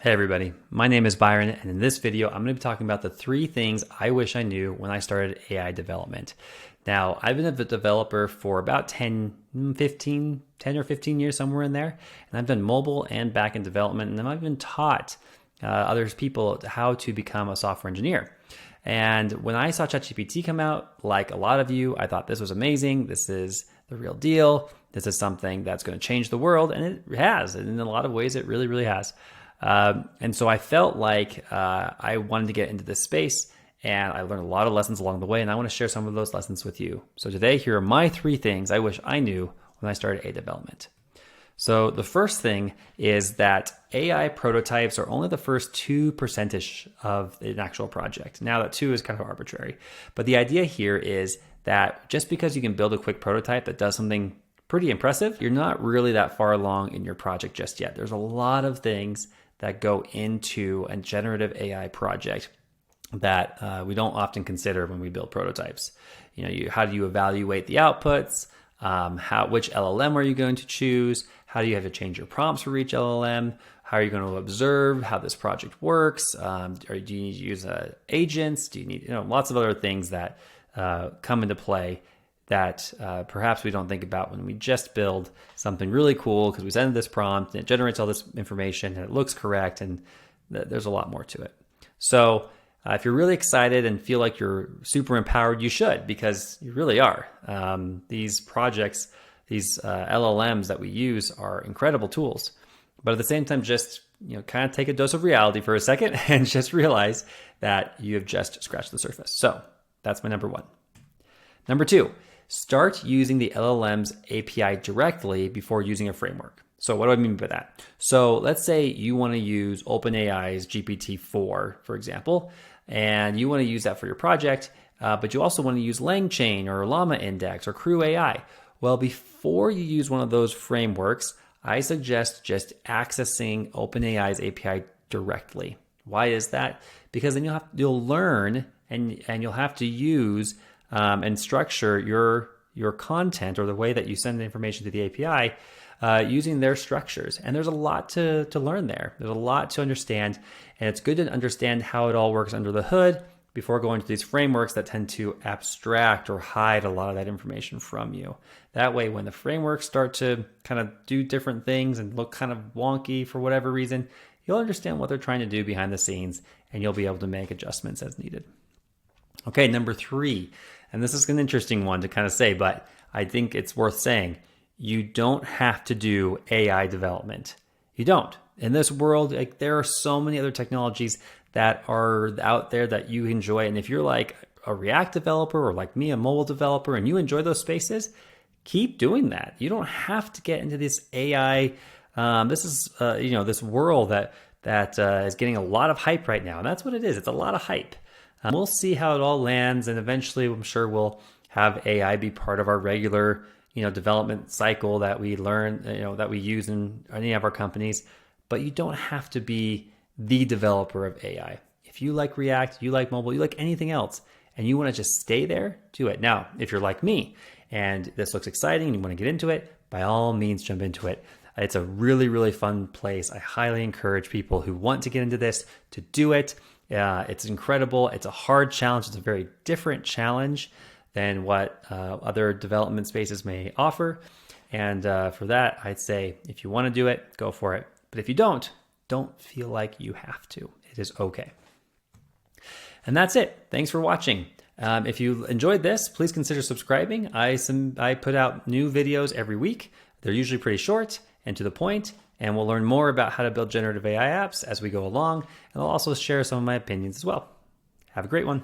Hey everybody, my name is Byron, and in this video I'm going to be talking about the 3 things I wish I knew when I started AI development. Now, I've been a developer for about 10 or 15 years, somewhere in there, and I've done mobile and backend development, and I've even taught other people how to become a software engineer. And when I saw ChatGPT come out, like a lot of you, I thought this was amazing. This is the real deal. This is something that's going to change the world, and it has. And in a lot of ways, it really, really has. And so I felt like I wanted to get into this space, and I learned a lot of lessons along the way, and I want to share some of those lessons with you. So today, here are my 3 things I wish I knew when I started AI development. So the first thing is that AI prototypes are only the first 2% of an actual project. Now that 2 is kind of arbitrary, but the idea here is that just because you can build a quick prototype that does something pretty impressive, you're not really that far along in your project just yet. There's a lot of things that go into a generative AI project that we don't often consider when we build prototypes. How do you evaluate the outputs? Which LLM are you going to choose? How do you have to change your prompts for each LLM? How are you going to observe how this project works? Or do you need to use agents? Do you need lots of other things that come into play that perhaps we don't think about when we just build something really cool because we send this prompt and it generates all this information and it looks correct, and there's a lot more to it. So if you're really excited and feel like you're super empowered, you should, because you really are. These projects, these LLMs that we use are incredible tools. But at the same time, just kind of take a dose of reality for a second and just realize that you have just scratched the surface. So that's my number 1. Number 2, start using the LLM's API directly before using a framework. So what do I mean by that? So let's say you want to use OpenAI's GPT-4, for example, and you want to use that for your project, but you also want to use LangChain or Llama Index or Crew AI. Well, before you use one of those frameworks, I suggest just accessing OpenAI's API directly. Why is that? Because then you'll learn and you'll have to use and structure your content, or the way that you send the information to the API, using their structures. And there's a lot to learn there. There's a lot to understand, and it's good to understand how it all works under the hood before going to these frameworks that tend to abstract or hide a lot of that information from you. That way, when the frameworks start to kind of do different things and look kind of wonky for whatever reason, you'll understand what they're trying to do behind the scenes, and you'll be able to make adjustments as needed. Okay, number 3, and this is an interesting one to kind of say, but I think it's worth saying. You don't have to do AI development. You don't. In this world, there are so many other technologies that are out there that you enjoy. And if you're like a React developer or like me, a mobile developer, and you enjoy those spaces, keep doing that. You don't have to get into this AI. This is this world that is getting a lot of hype right now, and that's what it is. It's a lot of hype. We'll see how it all lands, and eventually I'm sure we'll have AI be part of our regular development cycle that we learn, that we use in any of our companies. But you don't have to be the developer of AI. If you like React, you like mobile, you like anything else, and you want to just stay there, do it. Now, if you're like me and this looks exciting and you want to get into it, by all means, jump into it. It's a really, really fun place. I highly encourage people who want to get into this to do it. It's incredible. It's a hard challenge. It's a very different challenge than what other development spaces may offer. And for that, I'd say if you want to do it, go for it. But if you don't feel like you have to. It is okay. And that's it. Thanks for watching. If you enjoyed this, please consider subscribing. I put out new videos every week. They're usually pretty short and to the point, and we'll learn more about how to build generative AI apps as we go along, and I'll also share some of my opinions as well. Have a great one.